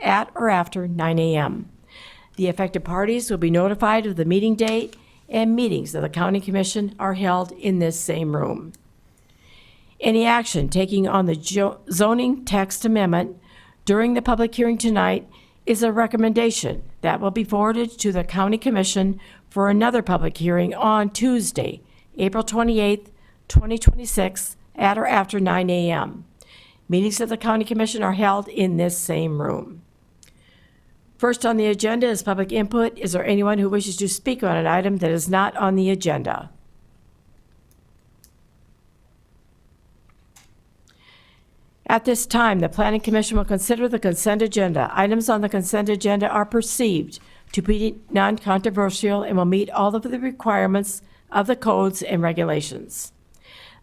at or after 9 a.m. The affected parties will be notified of the meeting date, and meetings of the County Commission are held in this same room. Any action taking on the zoning text amendment during the public hearing tonight is a recommendation that will be forwarded to the County Commission for another public hearing on Tuesday, April 28th, 2026, at or after 9 a.m. Meetings of the County Commission are held in this same room. First on the agenda is public input. Is there anyone who wishes to speak on an item that is not on the agenda? At this time, the Planning Commission will consider the consent agenda. Items on the consent agenda are perceived to be non-controversial and will meet all of the requirements of the codes and regulations.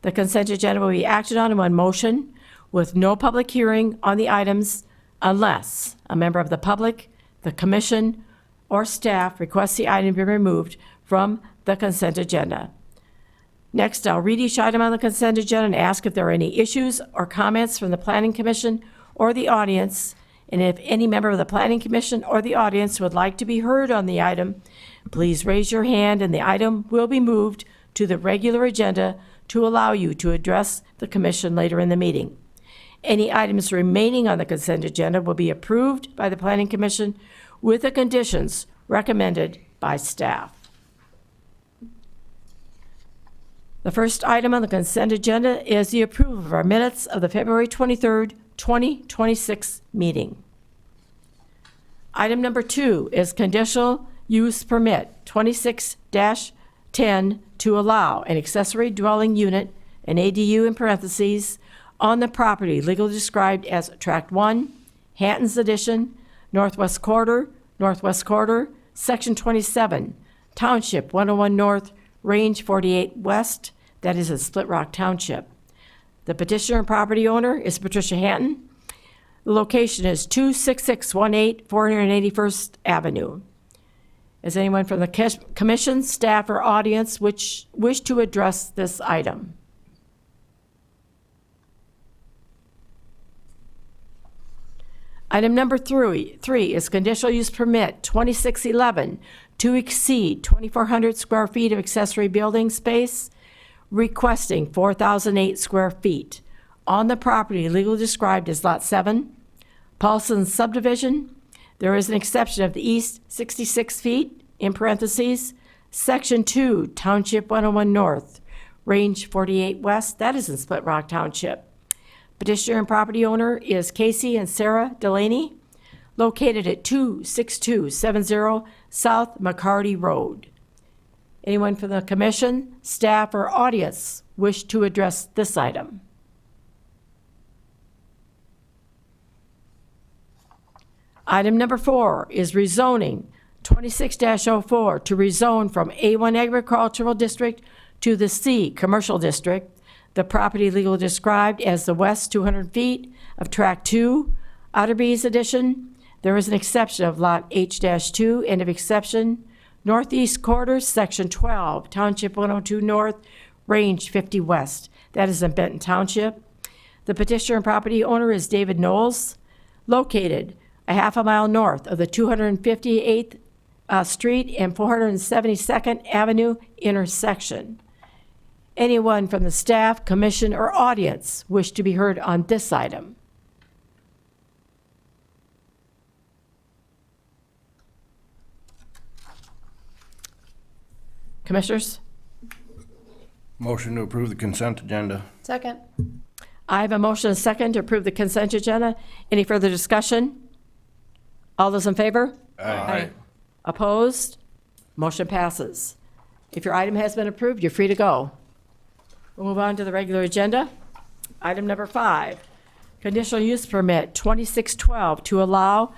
The consent agenda will be acted on in one motion with no public hearing on the items unless a member of the public, the commission, or staff requests the item be removed from the consent agenda. Next, I'll read each item on the consent agenda and ask if there are any issues or comments from the Planning Commission or the audience, and if any member of the Planning Commission or the audience would like to be heard on the item, please raise your hand and the item will be moved to the regular agenda to allow you to address the commission later in the meeting. Any items remaining on the consent agenda will be approved by the Planning Commission with the conditions recommended by staff. The first item on the consent agenda is the approval of our minutes of the February 23rd, 2026 meeting. Item number 2 is conditional use permit 26-10 to allow an accessory dwelling unit, an ADU in parentheses, on the property legally described as Tract 1, Hampton's Addition, Northwest Quarter, Section 27, Township 101 North, Range 48 West, that is in Split Rock Township. The petitioner and property owner is Patricia Hanton. The location is 26618 481st Avenue. Is anyone from the commission, staff, or audience which wish to address this item? Item number 3 is conditional use permit 2611 to exceed 2,400 square feet of accessory building space, requesting 4,008 square feet on the property legally described as Lot 7, Paulson subdivision. There is an exception of the east 66 feet, in parentheses, Section 2, Township 101 North, Range 48 West, that is in Split Rock Township. Petitioner and property owner is Casey and Sarah Delaney, located at 26270 South McCarty Road. Anyone from the commission, staff, or audience wish to address this item? Item number 4 is rezoning 26-04 to rezone from A1 Agricultural District to the C Commercial District. The property legally described as the west 200 feet of Tract 2, Otterbee's Addition. There is an exception of Lot H-2, end of exception, Northeast Quarter, Section 12, Township 102 North, Range 50 West. That is in Benton Township. The petitioner and property owner is David Knowles, located a half a mile north of the 258th Street and 472nd Avenue intersection. Anyone from the staff, commission, or audience wish to be heard on this item? Commissioners? Motion to approve the consent agenda. Second. I have a motion and a second to approve the consent agenda. Any further discussion? All those in favor? Aye. Opposed? Motion passes. If your item has been approved, you're free to go. We'll move on to the regular agenda. Item number 5, conditional use permit 2612 to allow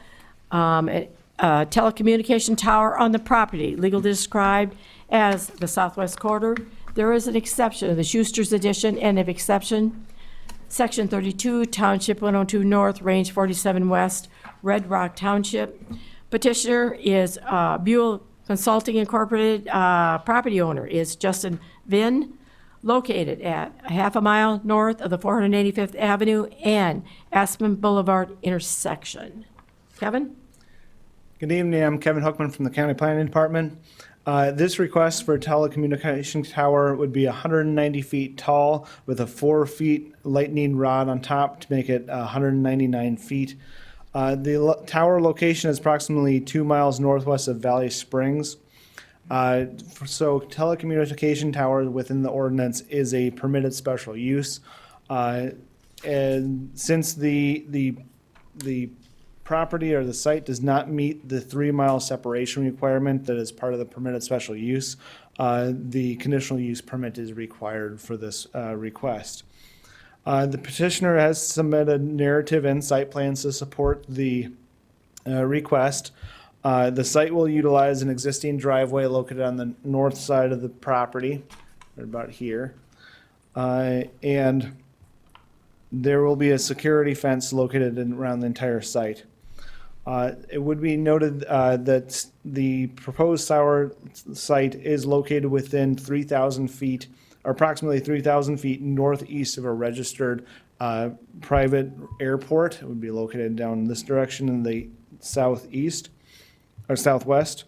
a telecommunication tower on the property legally described as the Southwest Quarter. There is an exception of the Schuster's Addition, end of exception, Section 32, Township 102 North, Range 47 West, Red Rock Township. Petitioner is Buell Consulting Incorporated. Property owner is Justin Vinn, located at a half a mile north of the 485th Avenue and Aspen Boulevard intersection. Kevin? Good evening, I'm Kevin Hookman from the County Planning Department. This request for a telecommunication tower would be 190 feet tall with a 4 feet lightning rod on top to make it 199 feet. Tower location is approximately 2 miles northwest of Valley Springs. So telecommunication tower within the ordinance is a permitted special use. And since the property or the site does not meet the 3 mile separation requirement that is part of the permitted special use, the conditional use permit is required for this request. The petitioner has submitted narrative and site plans to support the request. The site will utilize an existing driveway located on the north side of the property, right about here. And there will be a security fence located around the entire site. It would be noted that the proposed tower site is located within 3,000 feet, or approximately 3,000 feet northeast of a registered private airport. It would be located down this direction in the southeast or southwest.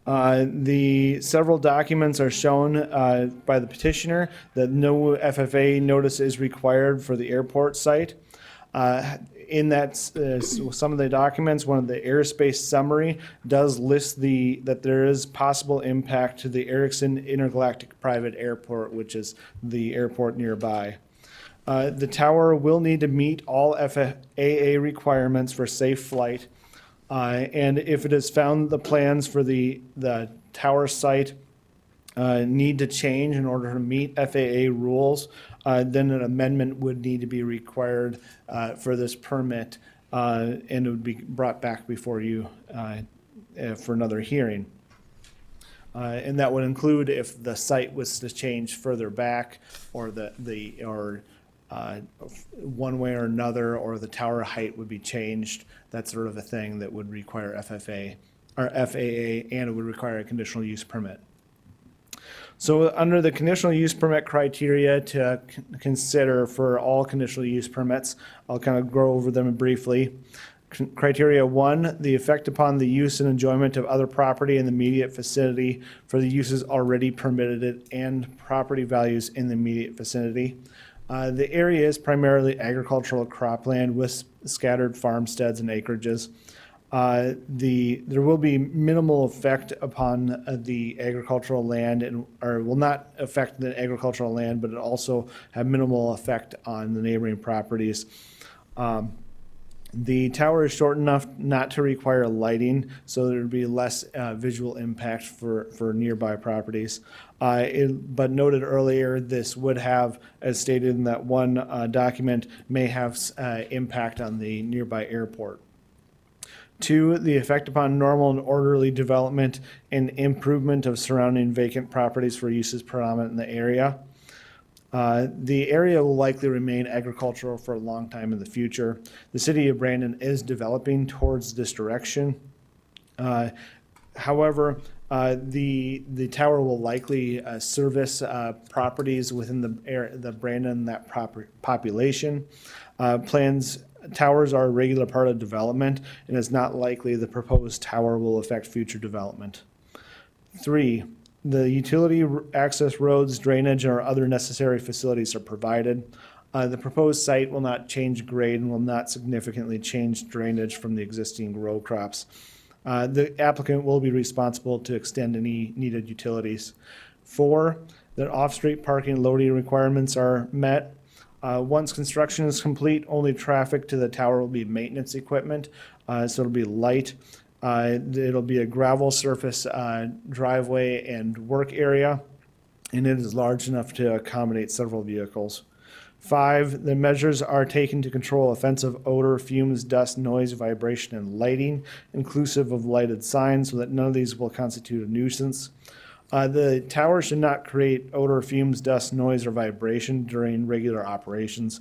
The several documents are shown by the petitioner that no FFA notice is required for the airport site. In that, some of the documents, one of the airspace summary does list that there is possible impact to the Erickson Intergalactic Private Airport, which is the airport nearby. The tower will need to meet all FAA requirements for safe flight. And if it is found the plans for the tower site need to change in order to meet FAA rules, then an amendment would need to be required for this permit, and it would be brought back before you for another hearing. And that would include if the site was to change further back, or one way or another, or the tower height would be changed. That's sort of a thing that would require FFA or FAA, and it would require a conditional use permit. So under the conditional use permit criteria to consider for all conditional use permits, I'll kind of go over them briefly. Criteria 1, the effect upon the use and enjoyment of other property in the immediate vicinity for the uses already permitted and property values in the immediate vicinity. The area is primarily agricultural cropland with scattered farmsteads and acreages. There will be minimal effect upon the agricultural land, or will not affect the agricultural land, but it also have minimal effect on the neighboring properties. The tower is short enough not to require lighting, so there would be less visual impact for nearby properties. But noted earlier, this would have, as stated in that one document, may have impact on the nearby airport. 2, the effect upon normal and orderly development and improvement of surrounding vacant properties for uses predominant in the area. The area will likely remain agricultural for a long time in the future. The city of Brandon is developing towards this direction. However, the tower will likely service properties within the Brandon, that population. Towers are a regular part of development, and it's not likely the proposed tower will affect future development. 3, the utility access roads, drainage, or other necessary facilities are provided. The proposed site will not change grade and will not significantly change drainage from the existing row crops. The applicant will be responsible to extend any needed utilities. 4, that off-street parking and loading requirements are met. Once construction is complete, only traffic to the tower will be maintenance equipment, so it'll be light. It'll be a gravel surface driveway and work area, and it is large enough to accommodate several vehicles. 5, the measures are taken to control offensive odor, fumes, dust, noise, vibration, and lighting, inclusive of lighted signs, so that none of these will constitute a nuisance. The tower should not create odor, fumes, dust, noise, or vibration during regular operations.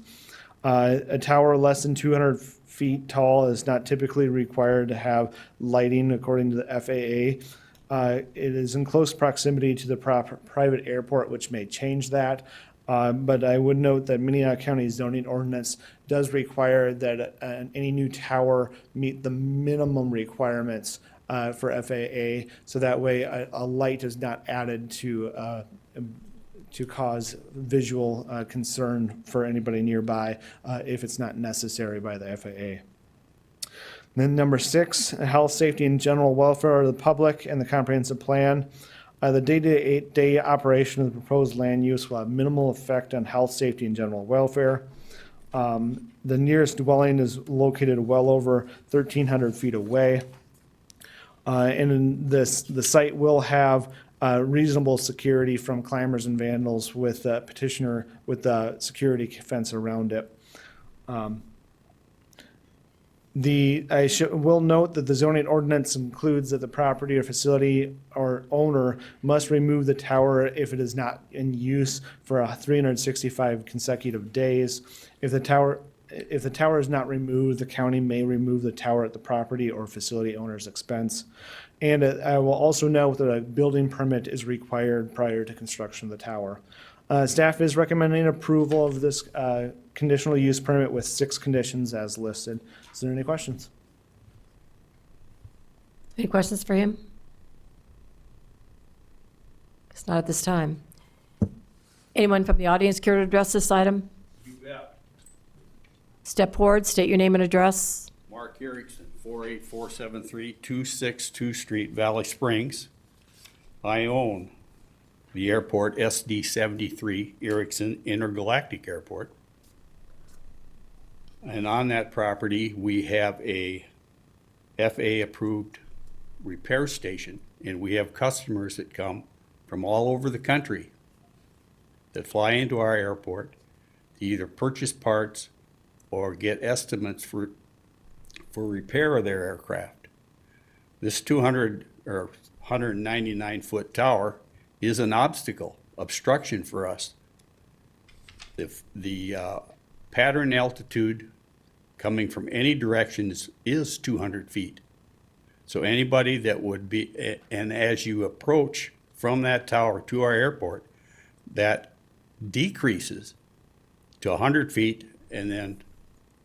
A tower less than 200 feet tall is not typically required to have lighting according to the FAA. It is in close proximity to the private airport, which may change that. But I would note that Minnehaha County zoning ordinance does require that any new tower meet the minimum requirements for FAA, so that way a light is not added to cause visual concern for anybody nearby if it's not necessary by the FAA. Then number 6, health, safety, and general welfare of the public and the comprehensive plan. The day-to-day operation of the proposed land use will have minimal effect on health, safety, and general welfare. The nearest dwelling is located well over 1,300 feet away. And in the site will have reasonable security from climbers and vandals with petitioner with the security fence around it. Will note that the zoning ordinance includes that the property or facility or owner must remove the tower if it is not in use for 365 consecutive days. If the tower is not removed, the county may remove the tower at the property or facility owner's expense. And I will also note that a building permit is required prior to construction of the tower. Staff is recommending approval of this conditional use permit with 6 conditions as listed. Is there any questions? Any questions for him? It's not at this time. Anyone from the audience care to address this item? You bet. Step forward, state your name and address. Mark Erickson, 48473 262 Street, Valley Springs. I own the airport SD-73 Erickson Intergalactic Airport. And on that property, we have a FAA-approved repair station, and we have customers that come from all over the country that fly into our airport to either purchase parts or get estimates for repair of their aircraft. This 200 or 199-foot tower is an obstruction for us. The pattern altitude coming from any direction is 200 feet. So anybody that would be, and as you approach from that tower to our airport, that decreases to 100 feet and then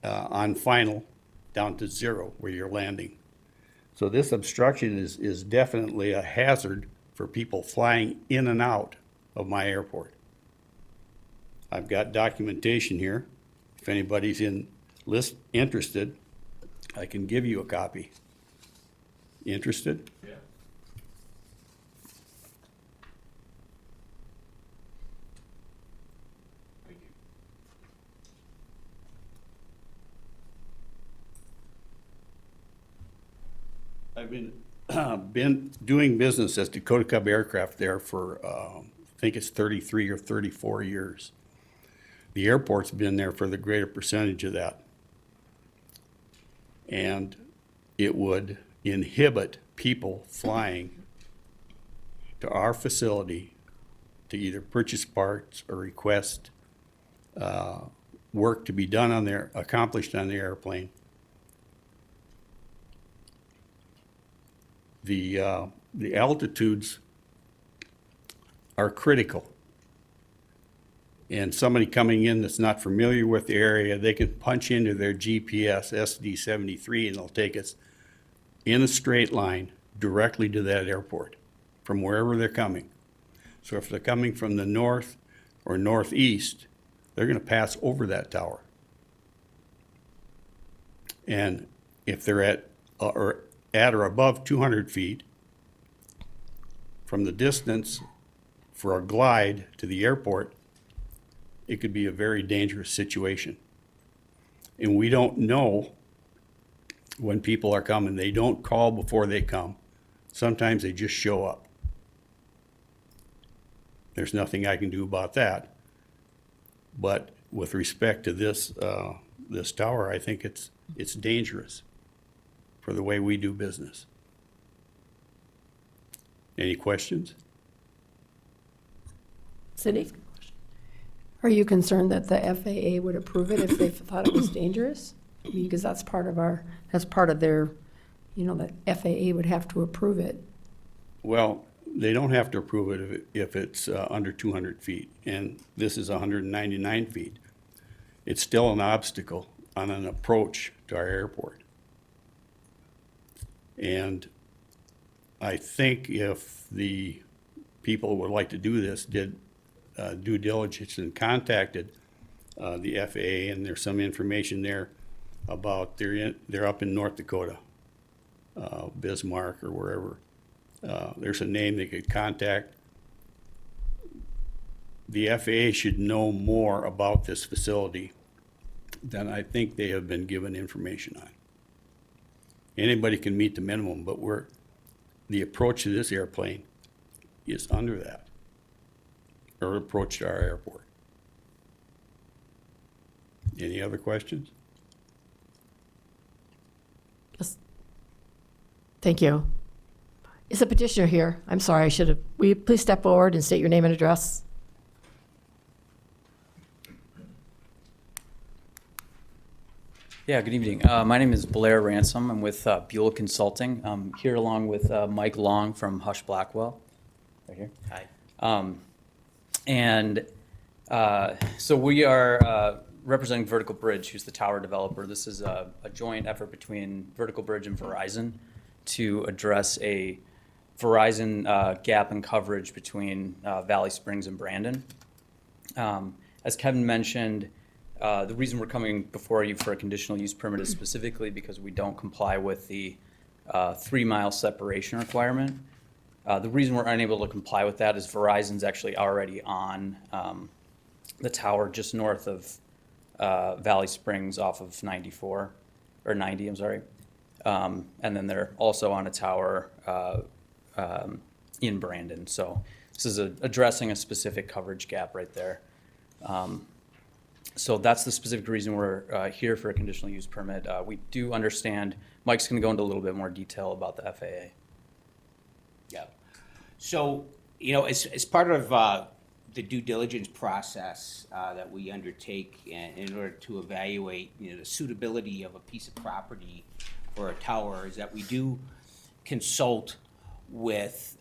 on final down to 0 where you're landing. So this obstruction is definitely a hazard for people flying in and out of my airport. I've got documentation here. If anybody's interested, I can give you a copy. Interested? Yeah. Thank you. I've been doing business as Dakota Cub Aircraft there for, I think it's 33 or 34 years. The airport's been there for the greater percentage of that. And it would inhibit people flying to our facility to either purchase parts or request work to be done on their, accomplished on the airplane. The altitudes are critical. And somebody coming in that's not familiar with the area, they can punch into their GPS SD-73 and they'll take us in a straight line directly to that airport from wherever they're coming. So if they're coming from the north or northeast, they're going to pass over that tower. And if they're at or above 200 feet, from the distance for a glide to the airport, it could be a very dangerous situation. And we don't know when people are coming. They don't call before they come. Sometimes they just show up. There's nothing I can do about that. But with respect to this this tower, I think it's dangerous for the way we do business. Any questions? Cindy? Are you concerned that the FAA would approve it if they thought it was dangerous? I mean, because that's part of their, the FAA would have to approve it. Well, they don't have to approve it if it's under 200 feet, and this is 199 feet. It's still an obstacle on an approach to our airport. And I think if the people who would like to do this did due diligence and contacted the FAA, and there's some information there about they're up in North Dakota, Bismarck or wherever. There's a name they could contact. The FAA should know more about this facility than I think they have been given information on. Anybody can meet the minimum, but the approach to this airplane is under that, or approach to our airport. Any other questions? Yes. Thank you. Is the petitioner here? I'm sorry, I should have. Will you please step forward and state your name and address? Yeah, good evening. My name is Blair Ransom. I'm with Buell Consulting. I'm here along with Mike Long from Hush Blackwell, right here. Hi. So we are representing Vertical Bridge, who's the tower developer. This is a joint effort between Vertical Bridge and Verizon to address a Verizon gap in coverage between Valley Springs and Brandon. As Kevin mentioned, the reason we're coming before you for a conditional use permit is specifically because we don't comply with the 3-mile separation requirement. The reason we're unable to comply with that is Verizon's actually already on the tower just north of Valley Springs off of 94, or 90, I'm sorry. And then they're also on a tower in Brandon. So this is addressing a specific coverage gap right there. So that's the specific reason we're here for a conditional use permit. We do understand, Mike's going to go into a little bit more detail about the FAA. Yeah. So, as part of the due diligence process that we undertake in order to evaluate, the suitability of a piece of property for a tower, is that we do consult with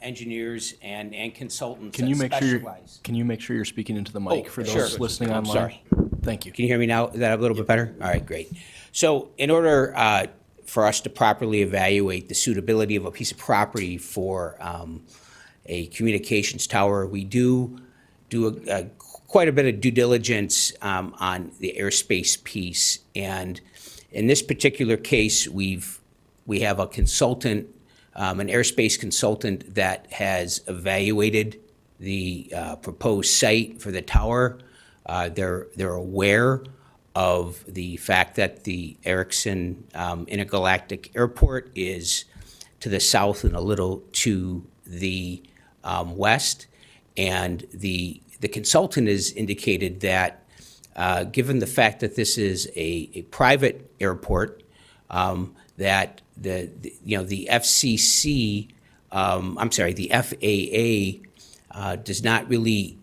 engineers and consultants Can you that make sure specialize. Can you make sure you're speaking into the mic for those Sure. listening I'm online? sorry. Thank you. Can you hear me now? Is that a little bit better? All right, great. So in order for us to properly evaluate the suitability of a piece of property for a communications tower, we do quite a bit of due diligence on the airspace piece. And in this particular case, we have a consultant, an airspace consultant that has evaluated the proposed site for the tower. They're aware of the fact that the Erickson Intergalactic Airport is to the south and a little to the west. And the consultant has indicated that given the fact that this is a private airport, that the FCC, the FAA does not really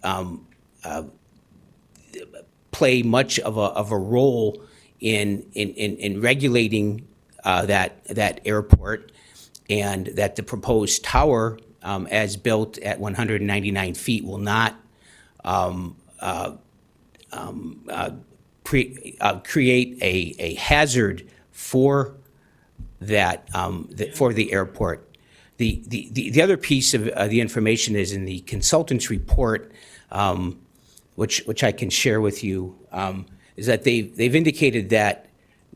play much of a role in regulating that airport, and that the proposed tower, as built at 199 feet, will not create a hazard for that for the airport. The other piece of the information is in the consultant's report, which I can share with you, is that they've indicated that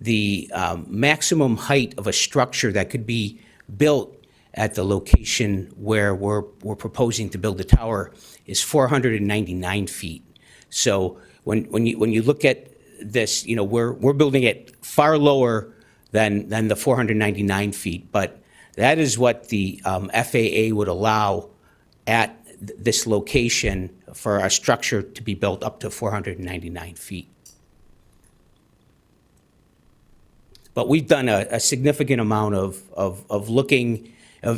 the maximum height of a structure that could be built at the location where we're proposing to build the tower is 499 feet. So when you look at this, we're building it far lower than the 499 feet, but that is what the FAA would allow at this location for a structure to be built up to 499 feet. But we've done a significant amount of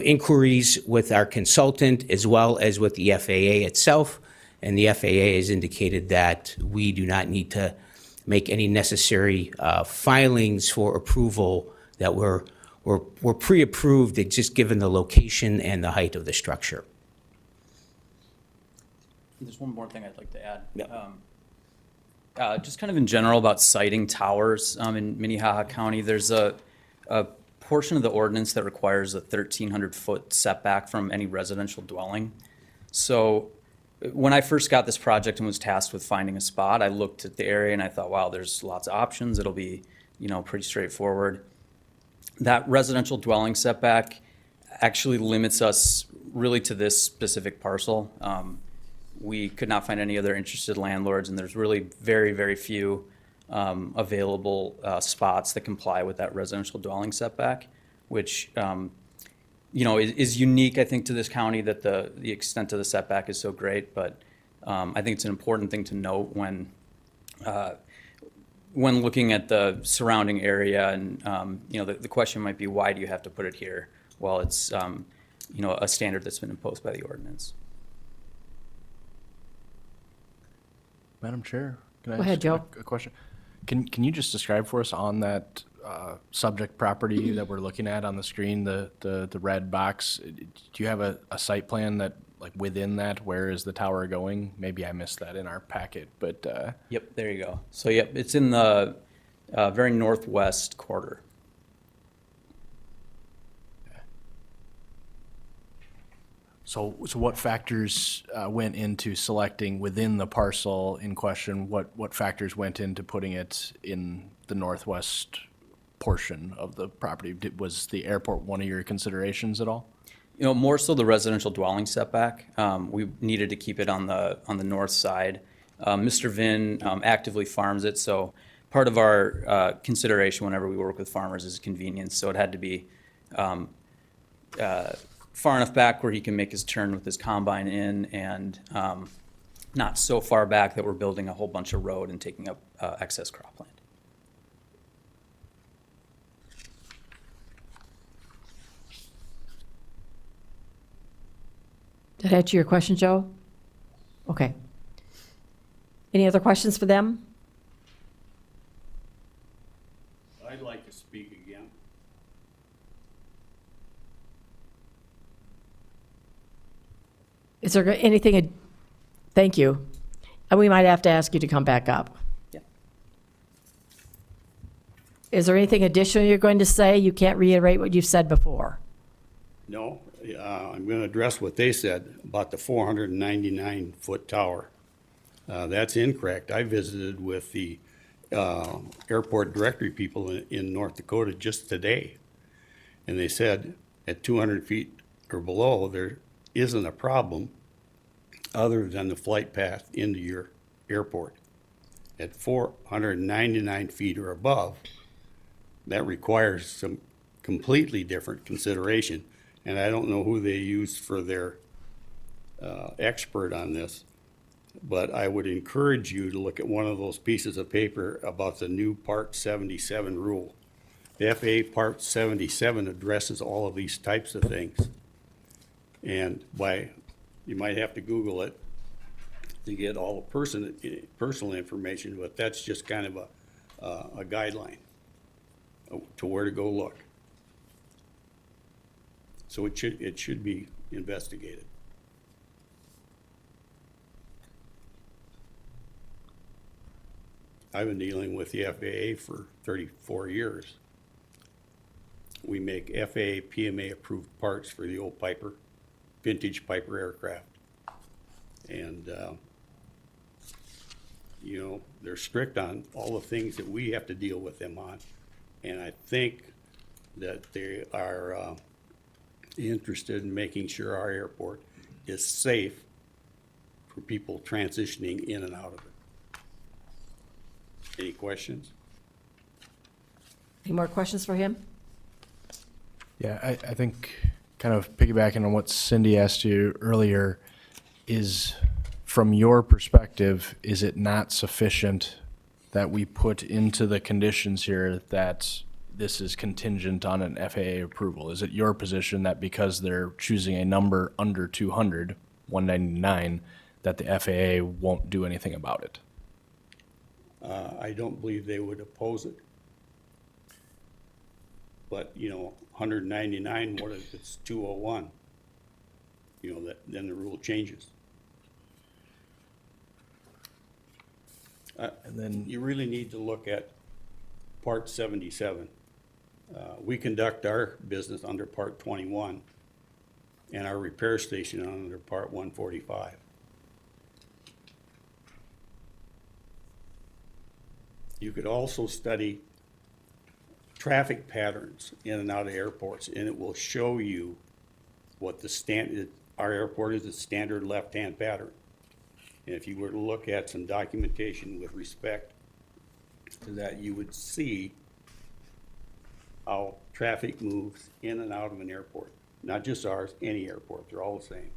inquiries with our consultant as well as with the FAA itself, and the FAA has indicated that we do not need to make any necessary filings for approval, that we're were pre-approved, it's just given the location and the height of the structure. There's one more thing I'd like to add. Yep. Just kind of in general about siting towers in Minnehaha County, there's a portion of the ordinance that requires a 1,300-foot setback from any residential dwelling. So when I first got this project and was tasked with finding a spot, I looked at the area and I thought, wow, there's lots of options. It'll be, pretty straightforward. That residential dwelling setback actually limits us really to this specific parcel. We could not find any other interested landlords, and there's really very, very few available spots that comply with that residential dwelling setback, which is unique, I think, to this county, that the extent of the setback is so great. But I think it's an important thing to note when looking at the surrounding area, and the question might be, why do you have to put it here? Well, it's a standard that's been imposed by the ordinance. Madam Chair, can I Go ahead, ask Joe. a question? Can you just describe for us on that subject property that we're looking at on the screen, the red box? Do you have a site plan that, like, within that, where is the tower going? Maybe I missed that in our packet, but Yep, there you go. So, yep, it's in the very northwest quarter. so what factors went into selecting within the parcel in question? What factors went into putting it in the northwest portion of the property? Was the airport one of your considerations at all? More so the residential dwelling setback. We needed to keep it on the north side. Mr. Vin actively farms it, so part of our consideration whenever we work with farmers is convenience. So it had to be far enough back where he can make his turn with his combine in, and not so far back that we're building a whole bunch of road and taking up excess cropland. Did that answer your question, Joe? Okay. Any other questions for them? I'd like to speak again. Is there anything, thank you. And we might have to ask you to come back up. Yeah. Is there anything additional you're going to say? You can't reiterate what you've said before. No, I'm going to address what they said about the 499-foot tower. That's incorrect. I visited with the airport directory people in North Dakota just today, and they said at 200 feet or below, there isn't a problem other than the flight path into your airport. At 499 feet or above, that requires some completely different consideration. And I don't know who they used for their expert on this, but I would encourage you to look at one of those pieces of paper about the new Part 77 rule. The FAA Part 77 addresses all of these types of things. And you might have to Google it to get all the personal information, but that's just kind of a guideline to where to go look. So it should be investigated. I've been dealing with the FAA for 34 years. We make FAA PMA approved parts for the old Piper, vintage Piper aircraft. And, they're strict on all the things that we have to deal with them on. And I think that they are interested in making sure our airport is safe for people transitioning in and out of it. Any questions? Any more questions for him? Yeah, I think kind of piggybacking on what Cindy asked you earlier, is from your perspective, is it not sufficient that we put into the conditions here that this is contingent on an FAA approval? Is it your position that because they're choosing a number under 200, 199, that the FAA won't do anything about it? I don't believe they would oppose it. But, 199, what if it's 201? Then the rule changes. And then, You really need to look at Part 77. We conduct our business under Part 21 and our repair station under Part 145. You could also study traffic patterns in and out of airports, and it will show you what our airport is a standard left-hand pattern. And if you were to look at some documentation with respect to that, you would see how traffic moves in and out of an airport. Not just ours, any airport, they're all the same.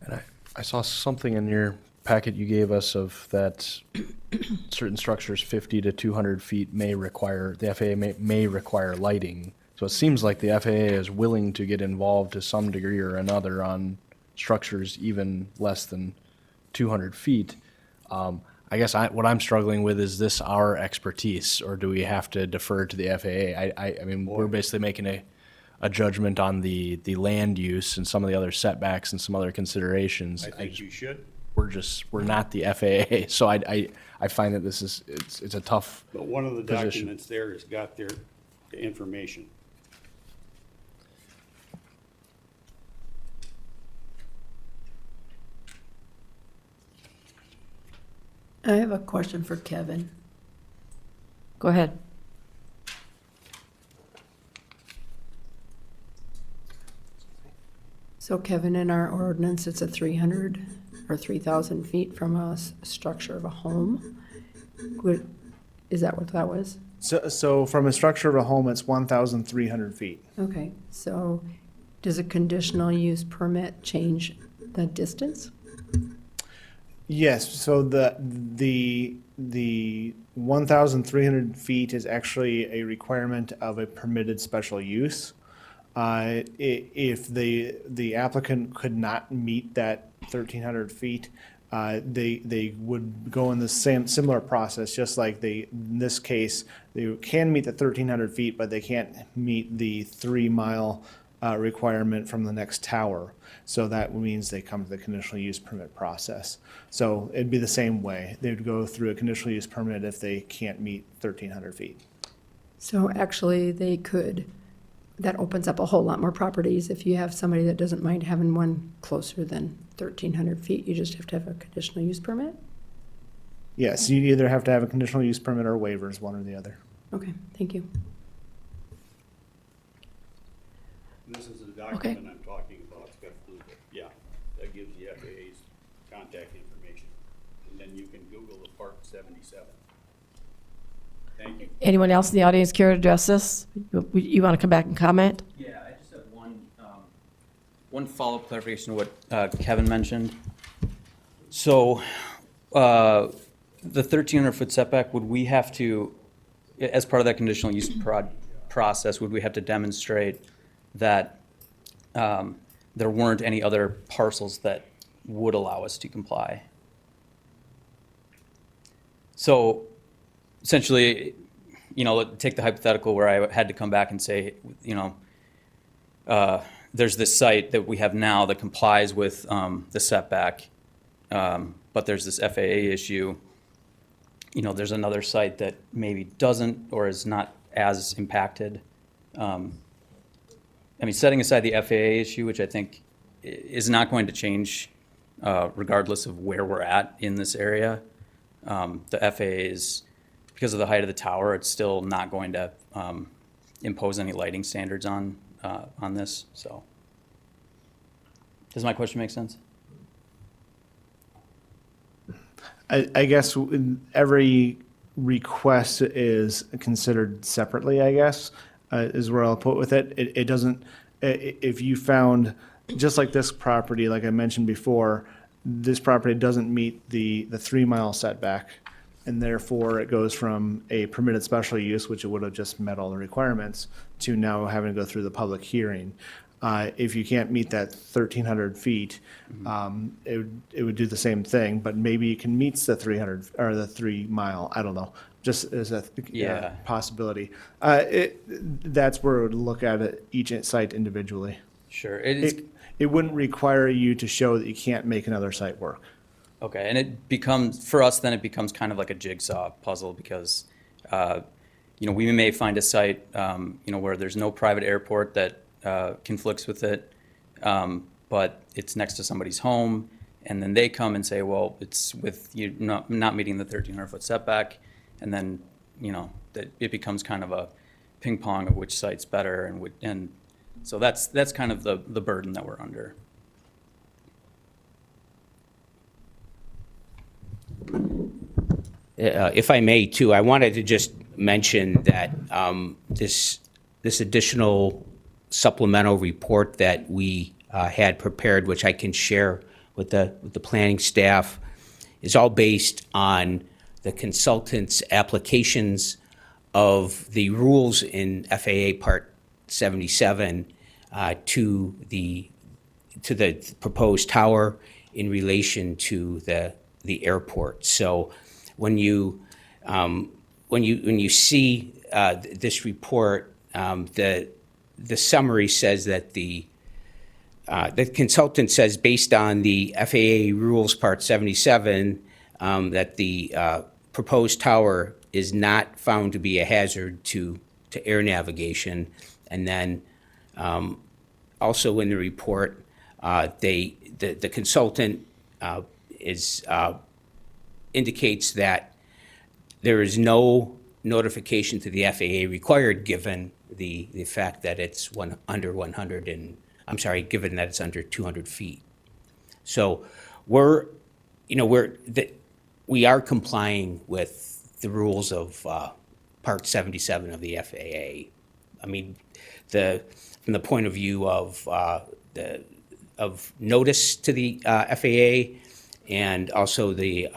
and I saw something in your packet you gave us of that certain structures 50 to 200 feet the FAA may require lighting. So it seems like the FAA is willing to get involved to some degree or another on structures even less than 200 feet. I guess what I'm struggling with, is this our expertise, or do we have to defer to the FAA? I mean, we're basically making a judgment on the land use and some of the other setbacks and some other considerations. I think you should, We're not the FAA, so I find that it's a tough but one of the position. documents there has got the information. I have a question for Kevin. Go ahead. So Kevin, in our ordinance, it's a 300 or 3,000 feet from a structure of a home. Is that what that was? So from a structure of a home, it's 1,300 feet. Okay, so does a conditional use permit change the distance? Yes, so the 1,300 feet is actually a requirement of a permitted special use. If the applicant could not meet that 1,300 feet, they would go in the similar process, just like in this case, they can meet the 1,300 feet, but they can't meet the 3-mile requirement from the next tower. So that means they come to the conditional use permit process. So it'd be the same way. They would go through a conditional use permit if they can't meet 1,300 feet. So actually, they could, that opens up a whole lot more properties. If you have somebody that doesn't mind having one closer than 1,300 feet, you just have to have a conditional use permit? Yes, you either have to have a conditional use permit or waivers, one or the other. Okay, thank you. This is the document I'm talking about, it's got blue, yeah, that gives the FAA's contact information. And then you can Google the Part 77. Thank you. Anyone else in the audience care to address this? You want to come back and comment? Yeah, I just have one follow-up clarification to what Kevin mentioned. So, the 1,300-foot setback, would we have to, as part of that conditional use process, would we have to demonstrate that there weren't any other parcels that would allow us to comply? So, essentially, take the hypothetical where I had to come back and say, there's this site that we have now that complies with the setback, but there's this FAA issue. There's another site that maybe doesn't or is not as impacted. Setting aside the FAA issue, which I think is not going to change regardless of where we're at in this area, the FAA is, because of the height of the tower, it's still not going to impose any lighting standards on this. So, does my question make sense? I guess every request is considered separately, I guess, is where I'll put with it. It doesn't, if you found, just like this property, like I mentioned before, this property doesn't meet the 3-mile setback, and therefore it goes from a permitted special use, which it would have just met all the requirements, to now having to go through the public hearing. If you can't meet that 1,300 feet, it would do the same thing, but maybe you can meet the 300 or the 3-mile. I don't know. just as a Yeah. possibility. That's where it would look at it, each site individually. Sure. It's, It wouldn't require you to show that you can't make another site work. okay, and it becomes, for us, then it becomes kind of like a jigsaw puzzle because, we may find a site, where there's no private airport that conflicts with it, but it's next to somebody's home, and then they come and say, well, it's with you not meeting the 1,300-foot setback, and then, that it becomes kind of a ping pong of which site's better, and so that's kind of the burden that we're under. If I may, too, I wanted to just mention that this additional supplemental report that we had prepared, which I can share with the planning staff, is all based on the consultant's applications of the rules in FAA Part 77 to the proposed tower in relation to the airport. So when you see this report, the summary says that the consultant says, based on the FAA rules Part 77, that the proposed tower is not found to be a hazard to air navigation. And then also in the report, the consultant indicates that there is no notification to the FAA required given the fact that it's under 100 and, I'm sorry, given that it's under 200 feet. So we are complying with the rules of Part 77 of the FAA. I mean, from the point of view of notice to the FAA, and also the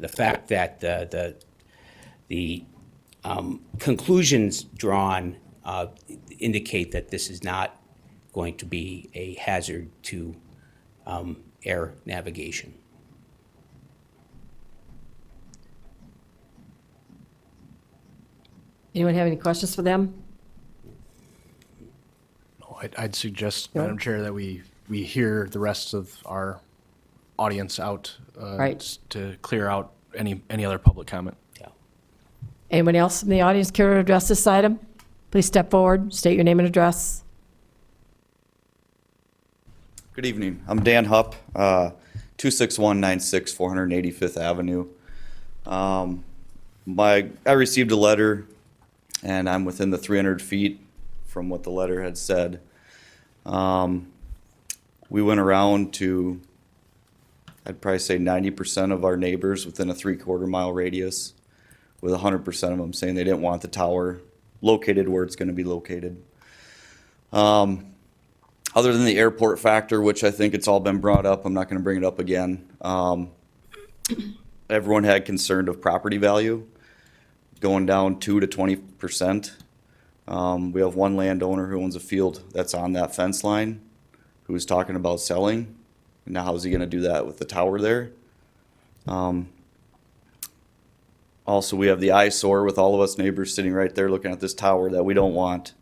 fact that the conclusions drawn indicate that this is not going to be a hazard to air navigation. Anyone have any questions for them? I'd suggest, Madam Chair, that we hear the rest of our audience out Right. to clear out any other public comment. Yeah. Anyone else in the audience care to address this item? Please step forward, state your name and address. Good evening. I'm Dan Hupp, 26196 485th Avenue. I received a letter, and I'm within the 300 feet from what the letter had said. We went around to, I'd probably say 90% of our neighbors within a 3/4 mile radius, with 100% of them saying they didn't want the tower located where it's going to be located. Other than the airport factor, which I think it's all been brought up, I'm not going to bring it up again. Everyone had concern of property value going down 2 to 20%. We have one landowner who owns a field that's on that fence line who is talking about selling. Now, how's he going to do that with the tower there? Also, we have the eyesore with all of us neighbors sitting right there looking at this tower that we don't want.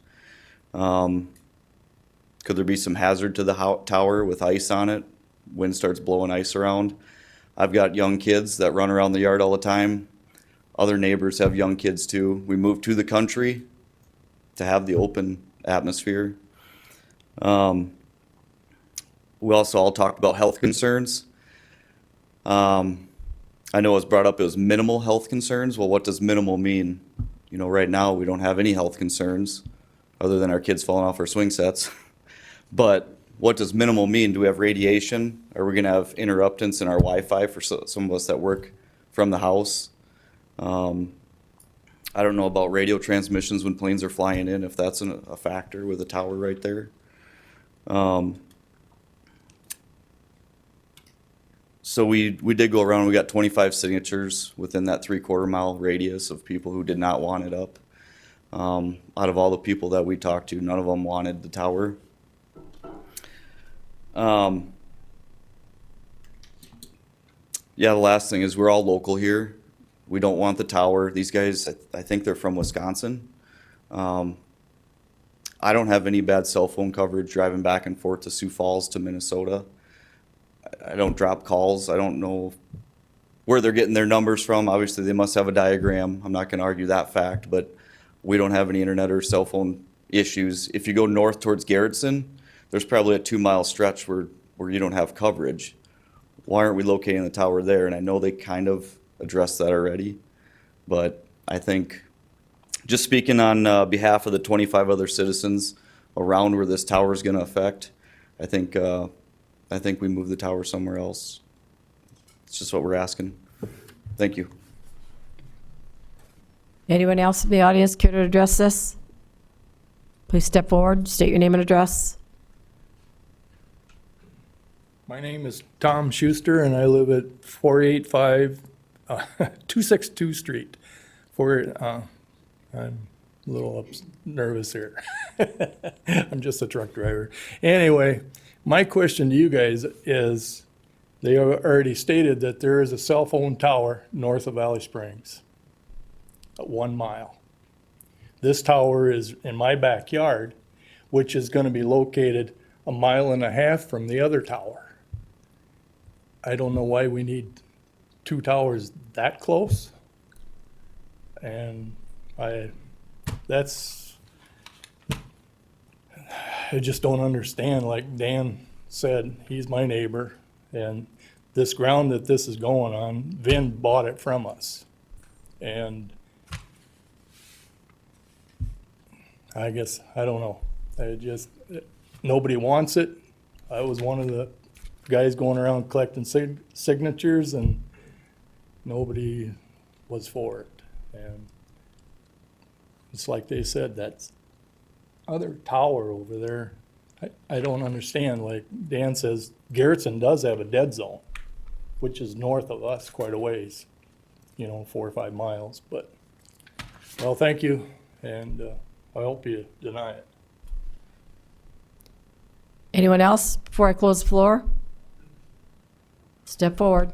Could there be some hazard to the tower with ice on it? Wind starts blowing ice around. I've got young kids that run around the yard all the time. Other neighbors have young kids too. We moved to the country to have the open atmosphere. We also all talked about health concerns. I know it was brought up, it was minimal health concerns. Well, what does minimal mean? Right now we don't have any health concerns other than our kids falling off our swing sets. But what does minimal mean? Do we have radiation? Are we going to have interruptance in our Wi-Fi for some of us that work from the house? I don't know about radio transmissions when planes are flying in, if that's a factor with a tower right there. So we did go around, we got 25 signatures within that 3/4 mile radius of people who did not want it up. Out of all the people that we talked to, none of them wanted the tower. Yeah, the last thing is we're all local here. We don't want the tower. These guys, I think they're from Wisconsin. I don't have any bad cell phone coverage driving back and forth to Sioux Falls to Minnesota. I don't drop calls. I don't know where they're getting their numbers from. Obviously, they must have a diagram. I'm not going to argue that fact, but we don't have any internet or cell phone issues. If you go north towards Garrettson, there's probably a 2-mile stretch where you don't have coverage. Why aren't we locating the tower there? And I know they kind of addressed that already, but I think, just speaking on behalf of the 25 other citizens around where this tower is going to affect, I think we move the tower somewhere else. It's just what we're asking. Thank you. Anyone else in the audience care to address this? Please step forward, state your name and address. My name is Tom Schuster, and I live at 485 262 Street. I'm a little nervous here. I'm just a truck driver. Anyway, my question to you guys is, they have already stated that there is a cell phone tower north of Valley Springs at 1 mile. This tower is in my backyard, which is going to be located 1.5 miles from the other tower. I don't know why we need 2 towers that close. And I just don't understand. Like Dan said, he's my neighbor, and this ground that this is going on, Vin bought it from us. And I guess, I don't know. Nobody wants it. I was one of the guys going around collecting signatures, and nobody was for it. And it's like they said, that other tower over there, I don't understand. Like Dan says, Garrettson does have a dead zone, which is north of us quite a ways, 4 or 5 miles. But, well, thank you, and I hope you deny it. Anyone else before I close the floor? Step forward.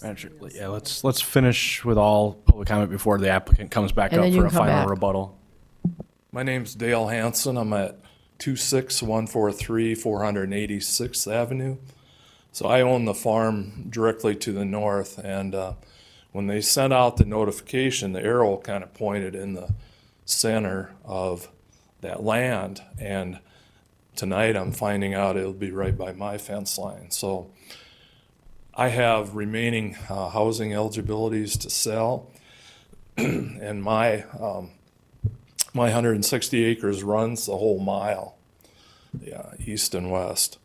Actually, yeah, let's finish with all public comment before the applicant comes back And up then you for a can come final back. rebuttal. My name's Dale Hanson. I'm at 26143 486th Avenue. So I own the farm directly to the north, and when they sent out the notification, the arrow kind of pointed in the center of that land, and tonight I'm finding out it'll be right by my fence line. So I have remaining housing eligibilities to sell, and my 160 acres runs the whole mile, east and west.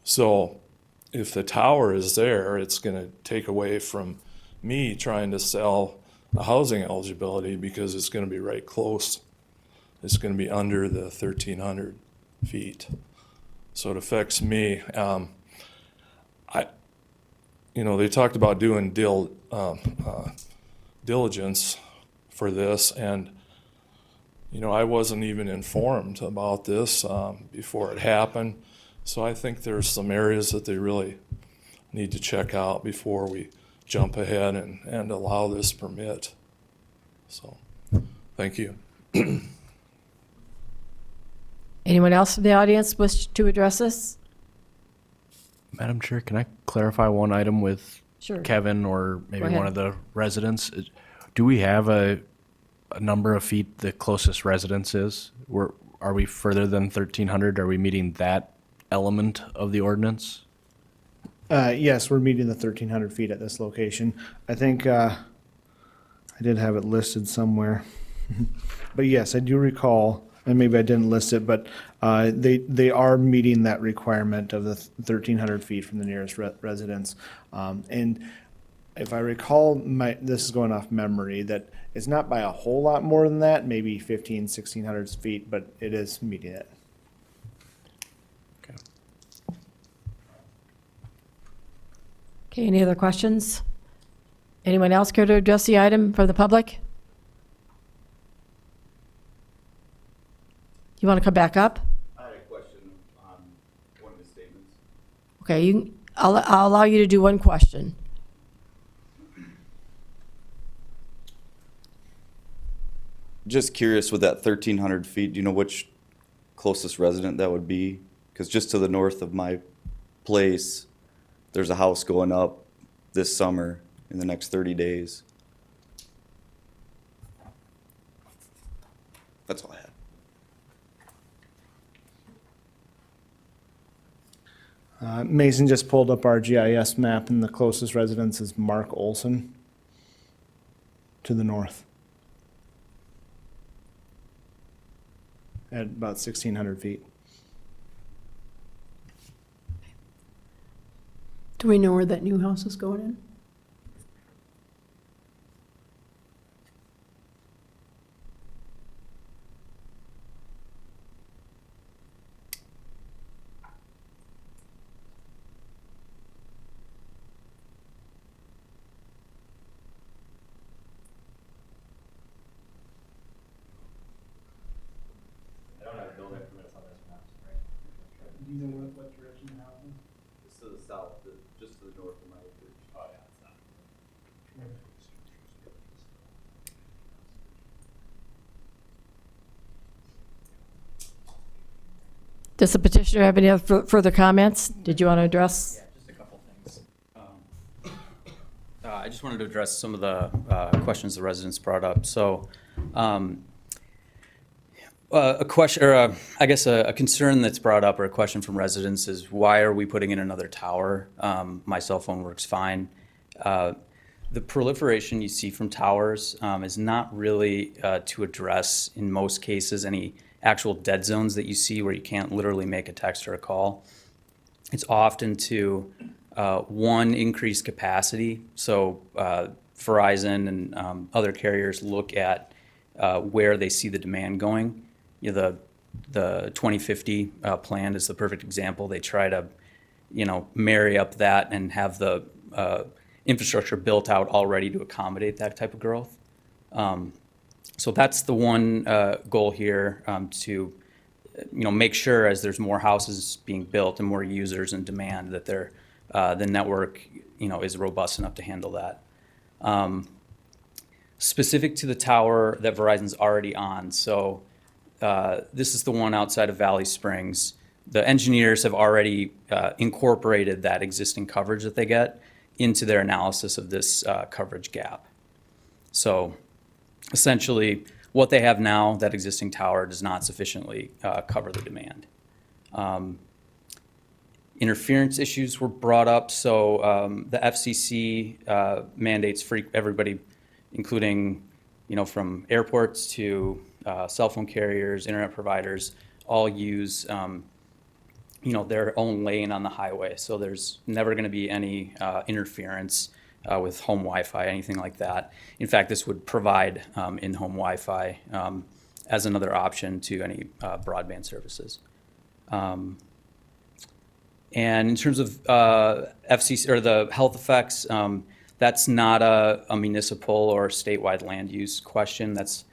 So if the tower is there, it's going to take away from me trying to sell the housing eligibility, because it's going to be right close. It's going to be under the 1,300 feet. So it affects me. They talked about doing diligence for this, and I wasn't even informed about this before it happened. So I think there's some areas that they really need to check out before we jump ahead and allow this permit. So, thank you. Anyone else in the audience wish to address this? Madam Chair, can I clarify one item with Sure. Kevin or maybe Go ahead. one of the residents? Do we have a number of feet the closest residence is? Are we further than 1,300? Are we meeting that element of the ordinance? Yes, we're meeting the 1,300 feet at this location. I think I did have it listed somewhere. But yes, I do recall, and maybe I didn't list it, but they are meeting that requirement of the 1,300 feet from the nearest residence. And if I recall, this is going off memory, that it's not by a whole lot more than that, maybe 1,600 feet, but it is meeting it. Okay, any other questions? Anyone else care to address the item for the public? You want to come back up? I had a question on one of the statements. Okay, I'll allow you to do one question. Just curious with that 1,300 feet, do you know which closest resident that would be? Because just to the north of my place, there's a house going up this summer in the next 30 days. That's all I had. Mason just pulled up our GIS map, and the closest residence is Mark Olson to the north at about 1,600 feet. Do we know where that new house is going in? Do you know what direction the house is? It's to the south, just to the north of my acreage. Oh, yeah, it's not. Does the petitioner have any other further comments? Did you want to address? Yeah, just a couple things. I just wanted to address some of the questions the residents brought up. So, a question, or I guess a concern that's brought up, or a question from residents is, why are we putting in another tower? My cell phone works fine. The proliferation you see from towers is not really to address, in most cases, any actual dead zones that you see where you can't literally make a text or a call. It's often to, one, increase capacity. So Verizon and other carriers look at where they see the demand going. You know, the 2050 plan is the perfect example. They try to, marry up that and have the infrastructure built out already to accommodate that type of growth. So that's the one goal here, to make sure as there's more houses being built and more users and demand that the network is robust enough to handle that. Specific to the tower that Verizon's already on, so this is the one outside of Valley Springs. The engineers have already incorporated that existing coverage that they get into their analysis of this coverage gap. So essentially, what they have now, that existing tower, does not sufficiently cover the demand. Interference issues were brought up. So the FCC mandates for everybody, including, from airports to cell phone carriers, internet providers, all use, their own lane on the highway. So there's never going to be any interference with home Wi-Fi, anything like that. In fact, this would provide in-home Wi-Fi as another option to any broadband services. And in terms of FCC or the health effects, that's not a municipal or statewide land use question. That's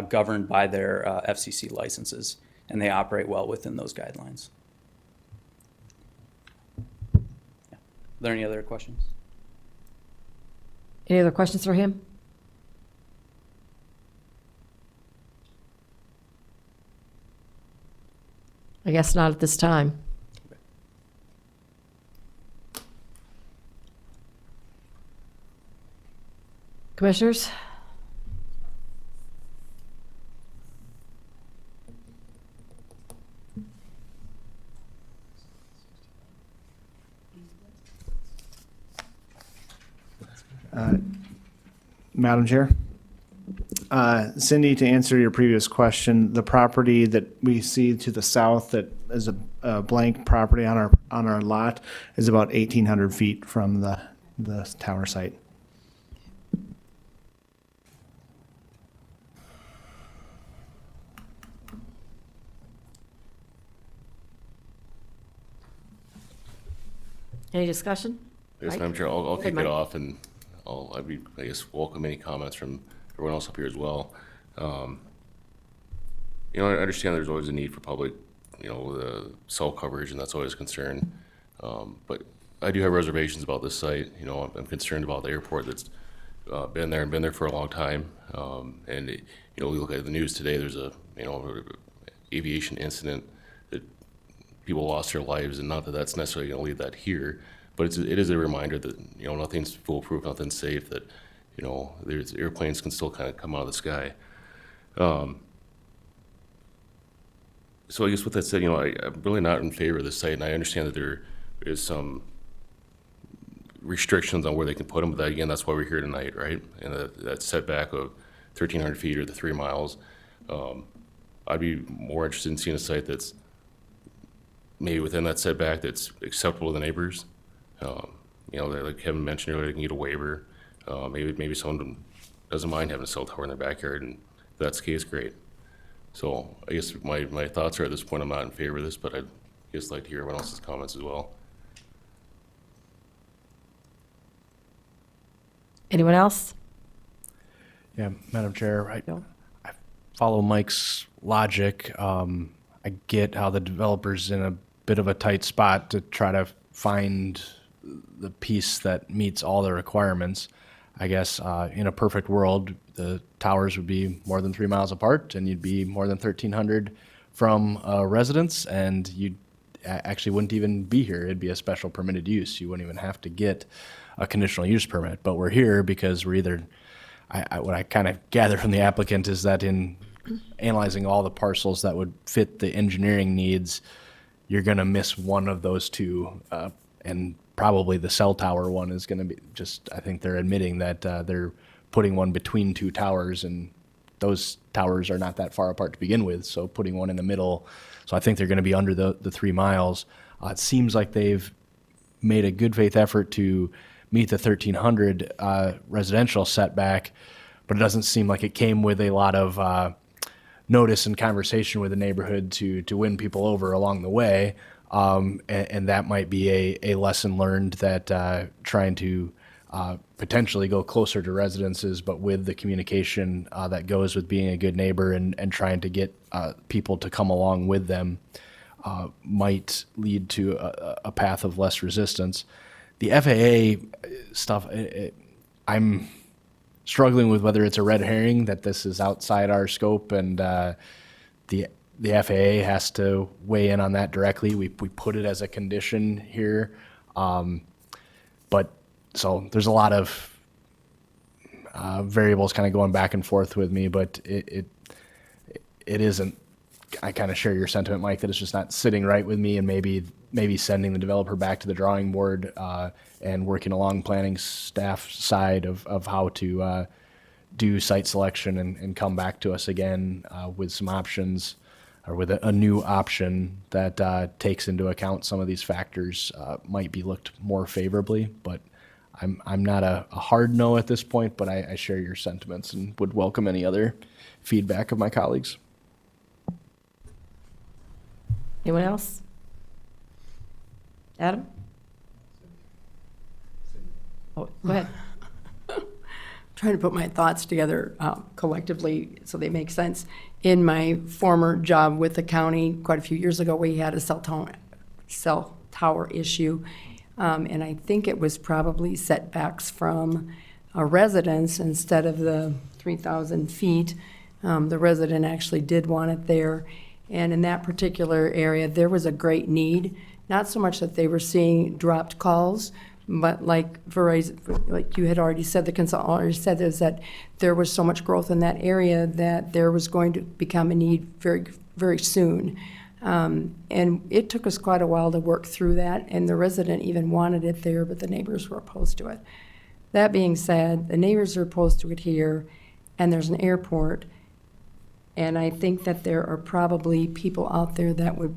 governed by their FCC licenses, and they operate well within those guidelines. Yeah. Are there any other questions? Any other questions for him? I guess not at this time. Commissioners? Madam Chair? Cindy, to answer your previous question, the property that we see to the south that is a blank property on our lot is about 1,800 feet from the tower site. Any discussion? Yes, Mike? Madam Chair, I'll Go ahead, kick it Mike. off, and I'd be, I guess, welcome any comments from everyone else up here as well. I understand there's always a need for public, the cell coverage, and that's always a concern. But I do have reservations about this site. I'm concerned about the airport that's been there and been there for a long time. And we look at the news today. There's a aviation incident that people lost their lives, and not that that's necessarily going to leave that here, but it is a reminder that nothing's foolproof, nothing's safe. That there's airplanes can still kind of come out of the sky. So I guess with that said, I'm really not in favor of this site, and I understand that there is some restrictions on where they can put them, but again, that's why we're here tonight, right? And that setback of 1,300 feet or the 3 miles. I'd be more interested in seeing a site that's maybe within that setback that's acceptable to the neighbors. Like Kevin mentioned earlier, they can get a waiver. Maybe someone doesn't mind having a cell tower in their backyard, and if that's the case, great. So I guess my thoughts are at this point, I'm not in favor of this, but I'd just like to hear everyone else's comments as well. Anyone else? Yeah, Madam Chair, I No. follow Mike's logic. I get how the developer's in a bit of a tight spot to try to find the piece that meets all the requirements. I guess in a perfect world, the towers would be more than 3 miles apart, and you'd be more than 1,300 from a residence, and you actually wouldn't even be here. It'd be a special permitted use. You wouldn't even have to get a conditional use permit. But we're here because we're either, what I kind of gather from the applicant is that in analyzing all the parcels that would fit the engineering needs, you're going to miss one of those two, and probably the cell tower one is going to be just, I think they're admitting that they're putting one between two towers, and those towers are not that far apart to begin with, so putting one in the middle. So I think they're going to be under the 3 miles. It seems like they've made a good faith effort to meet the 1,300 residential setback, but it doesn't seem like it came with a lot of notice and conversation with the neighborhood to win people over along the way. And that might be a lesson learned, that trying to potentially go closer to residences, but with the communication that goes with being a good neighbor and trying to get people to come along with them might lead to a path of less resistance. The FAA stuff, I'm struggling with whether it's a red herring that this is outside our scope, and the FAA has to weigh in on that directly. We put it as a condition here, but so there's a lot of variables kind of going back and forth with me, but it isn't. I kind of share your sentiment, Mike, that it's just not sitting right with me, and maybe sending the developer back to the drawing board and working along planning staff side of how to do site selection and come back to us again with some options, or with a new option that takes into account some of these factors might be looked more favorably. But I'm not a hard no at this point, but I share your sentiments and would welcome any other feedback of my colleagues. Anyone else? Adam? Oh, go ahead. Trying to put my thoughts together collectively so they make sense. In my former job with the county, quite a few years ago, we had a cell tower issue. And I think it was probably setbacks from a residence instead of the 3,000 feet. The resident actually did want it there. And in that particular area, there was a great need. Not so much that they were seeing dropped calls, but like Verizon, like you had already said, the consultant already said, is that there was so much growth in that area that there was going to become a need very, very soon. And it took us quite a while to work through that, and the resident even wanted it there, but the neighbors were opposed to it. That being said, the neighbors are opposed to it here, and there's an airport, and I think that there are probably people out there that would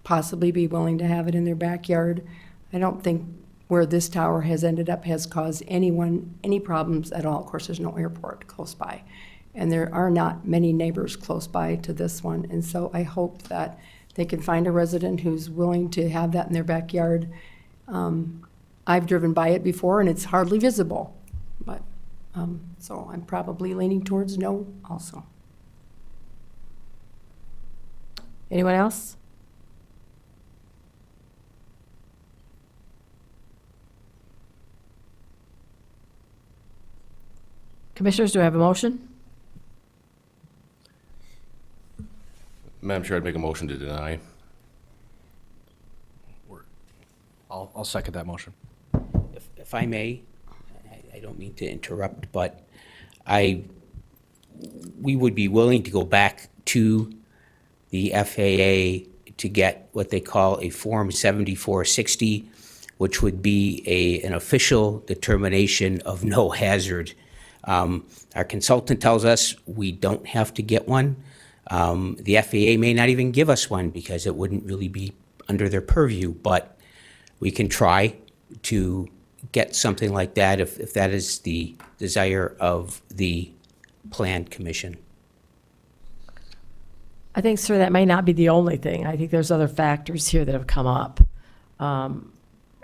possibly be willing to have it in their backyard. I don't think where this tower has ended up has caused anyone any problems at all. Of course, there's no airport close by, and there are not many neighbors close by to this one. And so I hope that they can find a resident who's willing to have that in their backyard. I've driven by it before, and it's hardly visible, but so I'm probably leaning towards no also. Anyone else? Commissioners, do I have a motion? Madam Chair, I'd make a motion to deny. I'll second that motion. If I may, I don't mean to interrupt, but we would be willing to go back to the FAA to get what they call a Form 7460, which would be an official determination of no hazard. Our consultant tells us we don't have to get one. The FAA may not even give us one because it wouldn't really be under their purview, but we can try to get something like that if that is the desire of the Plan Commission. I think, sir, that may not be the only thing. I think there's other factors here that have come up. I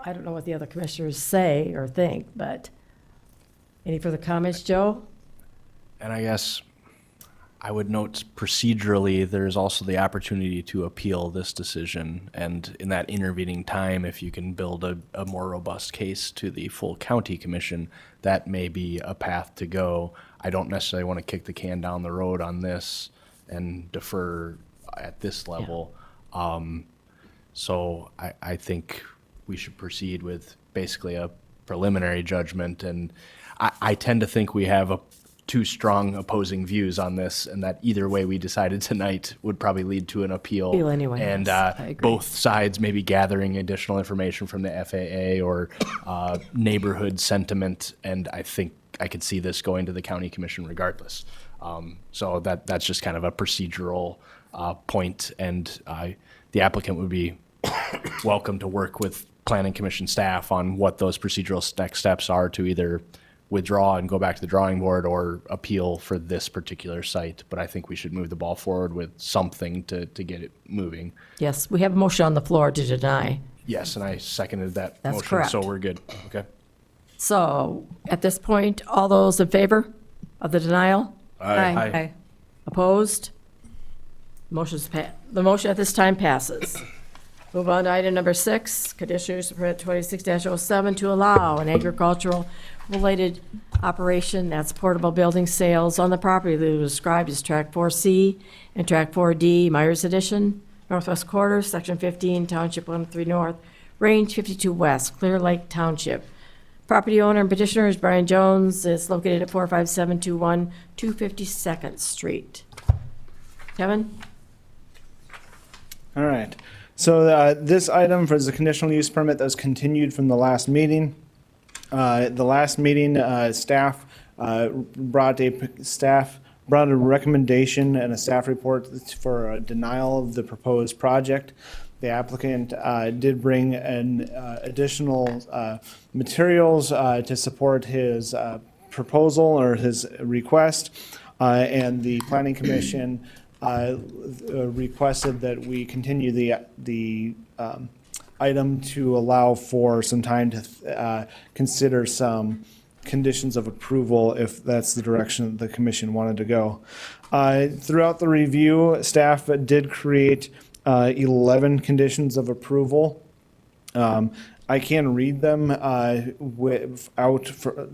don't know what the other commissioners say or think, but any further comments, Joe? And I guess I would note procedurally, there's also the opportunity to appeal this decision. And in that intervening time, if you can build a more robust case to the full county commission, that may be a path to go. I don't necessarily want to kick the can down the road on this and defer at this level. So I think we should proceed with basically a preliminary judgment. And I tend to think we have two strong opposing views on this, and that either way we decided tonight would probably lead to an appeal. Appeal anyway, And yes, I agree. both sides maybe gathering additional information from the FAA or neighborhood sentiment, and I think I could see this going to the county commission regardless. So that's just kind of a procedural point, and the applicant would be welcome to work with planning commission staff on what those procedural next steps are to either withdraw and go back to the drawing board or appeal for this particular site. But I think we should move the ball forward with something to get it moving. Yes, we have a motion on the floor to deny. Yes, and I seconded that That's motion, correct. so we're good. Okay. So at this point, all those in favor of the denial? Aye. Opposed? The motion at this time passes. Move on to item number 6, conditional use permit 26-07 to allow an agricultural related operation, that's portable building sales on the property that was described as Track 4C and Track 4D, Myers Edition, Northwest Quarter, Section 15, Township 103 North, Range 52 West, Clear Lake Township. Property owner and petitioner is Brian Jones. It's located at 45721 252nd Street. Kevin? All right. So this item for the conditional use permit that was continued from the last meeting. The last meeting, staff brought a recommendation and a staff report for a denial of the proposed project. The applicant did bring an additional materials to support his proposal or his request, and the planning commission requested that we continue the item to allow for some time to consider some conditions of approval if that's the direction that the commission wanted to go. Throughout the review, staff did create 11 conditions of approval. I can read them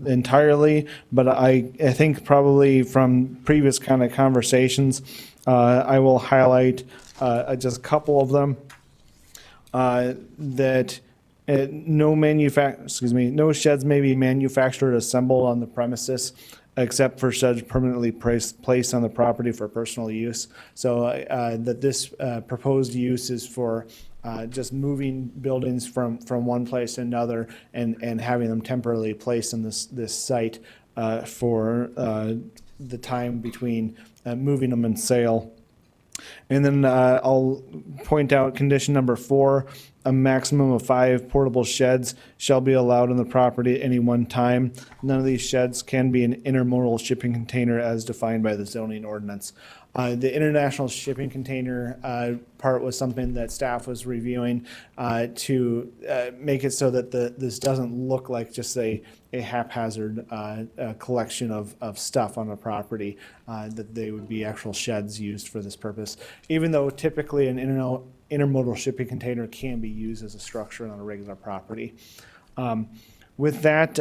entirely, but I think probably from previous kind of conversations, I will highlight just a couple of them. That no sheds may be manufactured or assembled on the premises except for sheds permanently placed on the property for personal use. So that this proposed use is for just moving buildings from one place to another and having them temporarily placed in this site for the time between moving them and sale. And then I'll point out condition number 4, a maximum of 5 portable sheds shall be allowed on the property at any one time. None of these sheds can be an intermodal shipping container as defined by the zoning ordinance. The international shipping container part was something that staff was reviewing to make it so that this doesn't look like just a haphazard collection of stuff on a property, that they would be actual sheds used for this purpose, even though typically an intermodal shipping container can be used as a structure on a regular property. With that,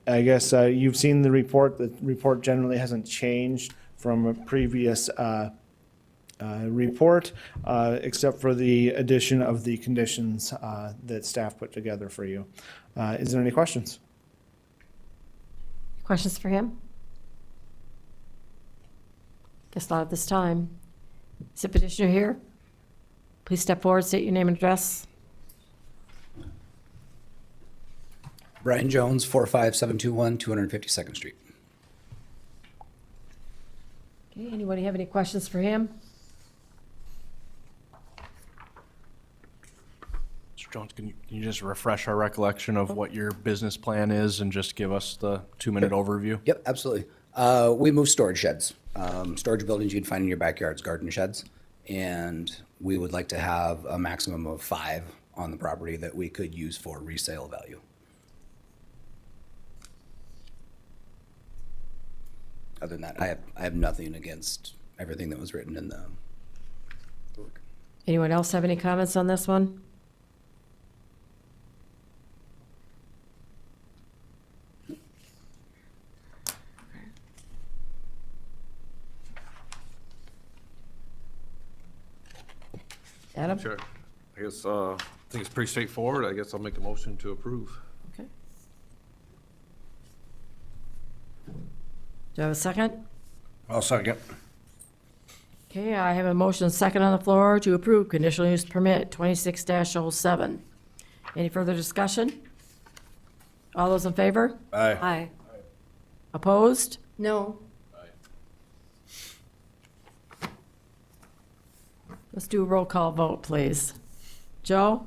I guess you've seen the report. The report generally hasn't changed from a previous report, except for the addition of the conditions that staff put together for you. Is there any questions? Questions for him? Guess not at this time. Is the petitioner here? Please step forward, state your name and address. Brian Jones, 45721 252nd Street. Okay, anybody have any questions for him? Mr. Jones, can you just refresh our recollection of what your business plan is and just give us the 2-minute overview? Yep, absolutely. We move storage sheds. Storage buildings you can find in your backyards, garden sheds. And we would like to have a maximum of 5 on the property that we could use for resale value. Other than that, I have nothing against everything that was written in the book. Anyone else have any comments on this one? Adam? Sure. I guess, I think it's pretty straightforward. I guess I'll make a motion to approve. Okay. Do I have a second? I'll second. Okay, I have a motion and second on the floor to approve conditional use permit 26-07. Any further discussion? All those in favor? Aye. Aye. Opposed? No. Let's do a roll call vote, please. Joe?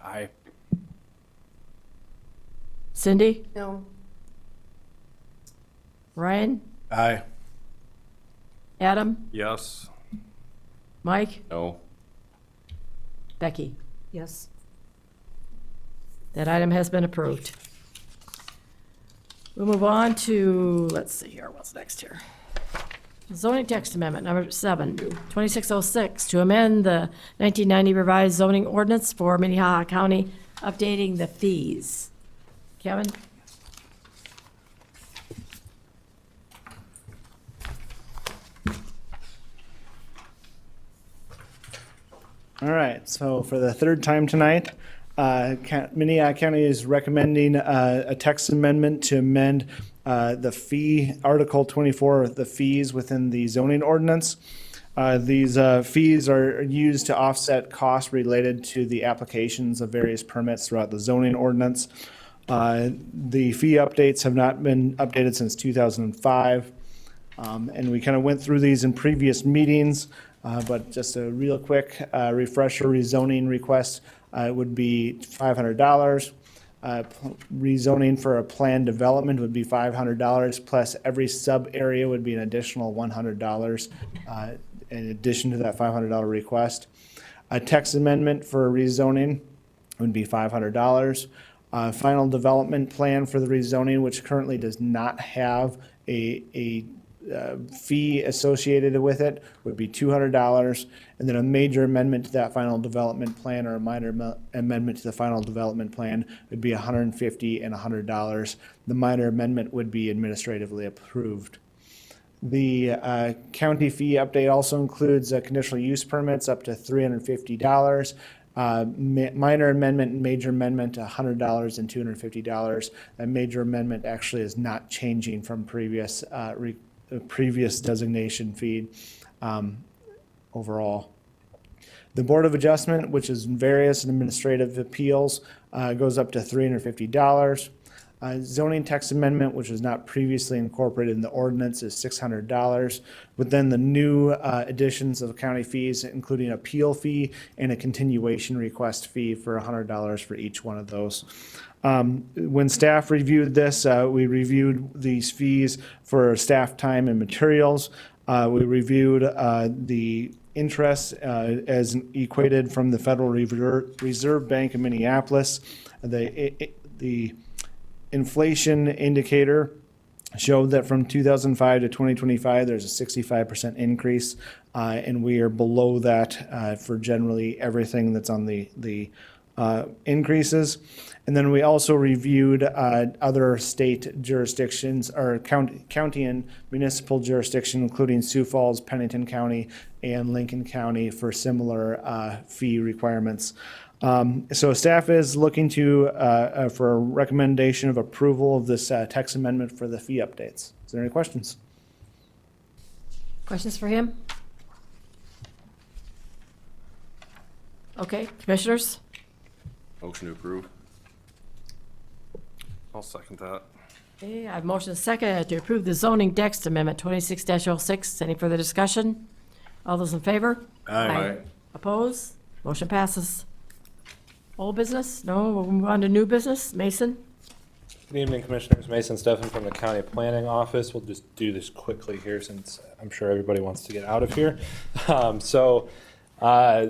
Aye. Cindy? No. Ryan? Aye. Adam? Yes. Mike? No. Becky? Yes. That item has been approved. We'll move on to, let's see here, what's next here? Zoning text amendment number 7, 2606, to amend the 1990 revised zoning ordinance for Minnehaha County, updating the fees. Kevin? All right, so for the third time tonight, Minnehaha County is recommending a text amendment to amend the fee, Article 24, the fees within the zoning ordinance. These fees are used to offset costs related to the applications of various permits throughout the zoning ordinance. The fee updates have not been updated since 2005. And we kind of went through these in previous meetings, but just a real quick refresher, rezoning request would be $500. Rezoning for a planned development would be $500, plus every sub area would be an additional $100 in addition to that $500 request. A text amendment for rezoning would be $500. Final development plan for the rezoning, which currently does not have a fee associated with it, would be $200. And then a major amendment to that final development plan or a minor amendment to the final development plan would be $150 and $100. The minor amendment would be administratively approved. The county fee update also includes conditional use permits up to $350. Minor amendment and major amendment, $100 and $250. A major amendment actually is not changing from previous designation fee overall. The Board of Adjustment, which is various administrative appeals, goes up to $350. Zoning text amendment, which was not previously incorporated in the ordinance, is $600. But then the new additions of county fees, including appeal fee and a continuation request fee for $100 for each one of those. When staff reviewed this, we reviewed these fees for staff time and materials. We reviewed the interest as equated from the Federal Reserve Bank of Minneapolis. The inflation indicator showed that from 2005 to 2025, there's a 65% increase, and we are below that for generally everything that's on the increases. And then we also reviewed other state jurisdictions or county and municipal jurisdiction, including Sioux Falls, Pennington County, and Lincoln County for similar fee requirements. So staff is looking to for a recommendation of approval of this text amendment for the fee updates. Is there any questions? Questions for him? Okay, commissioners? Motion to approve. I'll second that. Okay, I have motion second to approve the zoning text amendment 26-06. Any further discussion? All those in favor? Aye. Oppose? Motion passes. Old business? No, we'll move on to new business. Mason? Good evening, Commissioners. Mason Steffen from the County Planning Office. We'll just do this quickly here since I'm sure everybody wants to get out of here.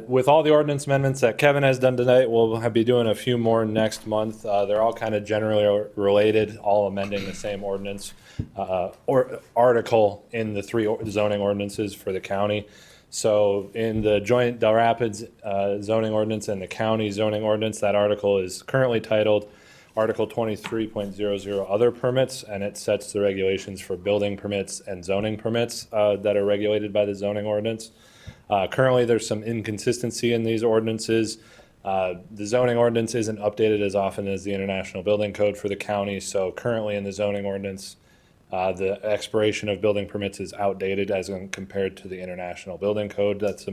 With all the ordinance amendments that Kevin has done tonight, we'll be doing a few more next month. They're all kind of generally related, all amending the same ordinance or article in the three zoning ordinances for the county. So in the joint Del Rapids zoning ordinance and the county zoning ordinance, that article is currently titled Article 23.00 Other Permits, and it sets the regulations for building permits and zoning permits that are regulated by the zoning ordinance. Currently, there's some inconsistency in these ordinances. The zoning ordinance isn't updated as often as the International Building Code for the county, so currently in the zoning ordinance, the expiration of building permits is outdated as compared to the International Building Code that's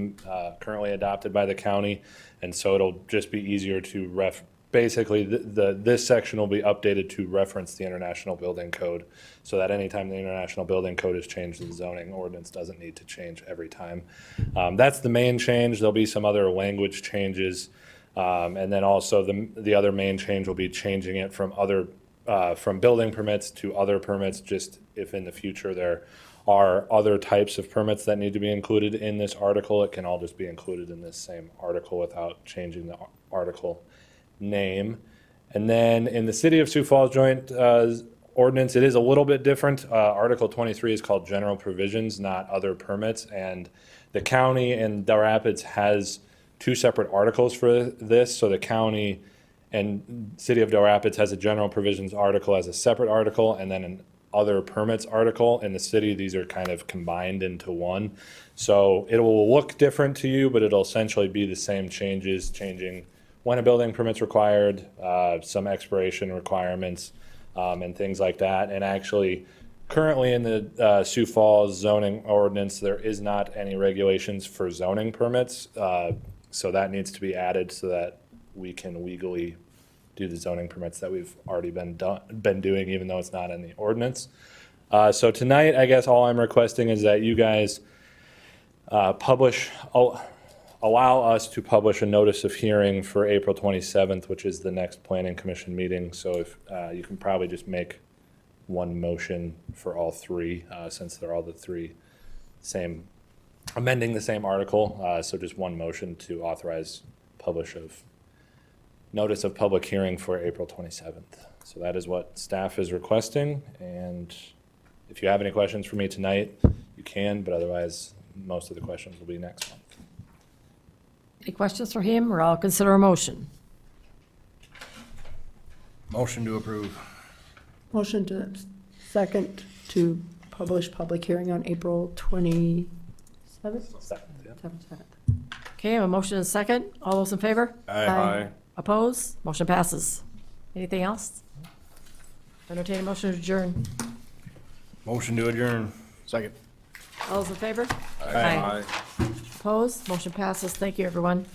currently adopted by the county, and so it'll just be easier to basically, this section will be updated to reference the International Building Code, so that anytime the International Building Code is changed, the zoning ordinance doesn't need to change every time. That's the main change. There'll be some other language changes, and then also the other main change will be changing it from building permits to other permits, just if in the future there are other types of permits that need to be included in this article, it can all just be included in this same article without changing the article name. And then in the City of Sioux Falls joint ordinance, it is a little bit different. Article 23 is called General Provisions, not Other Permits, and the county and Del Rapids has two separate articles for this. So the county and City of Del Rapids has a General Provisions article as a separate article, and then an Other Permits article. In the city, these are kind of combined into one. So it will look different to you, but it'll essentially be the same changes, changing when a building permit's required, some expiration requirements, and things like that. And actually, currently in the Sioux Falls zoning ordinance, there is not any regulations for zoning permits. So that needs to be added so that we can legally do the zoning permits that we've already been doing, even though it's not in the ordinance. So tonight, I guess all I'm requesting is that you guys allow us to publish a notice of hearing for April 27th, which is the next Planning Commission meeting. So if you can probably just make one motion for all three, since they're all the three amending the same article. So just one motion to authorize publish of notice of public hearing for April 27th. So that is what staff is requesting. And if you have any questions for me tonight, you can, but otherwise most of the questions will be next month. Any questions for him, or I'll consider a motion? Motion to approve. Motion to second to publish public hearing on April 27th? Okay, I have a motion and a second. All those in favor? Aye. Oppose? Motion passes. Anything else? Entertain a motion to adjourn. Motion to adjourn. Second. All those in favor? Aye. Opposed? Motion passes. Thank you, everyone.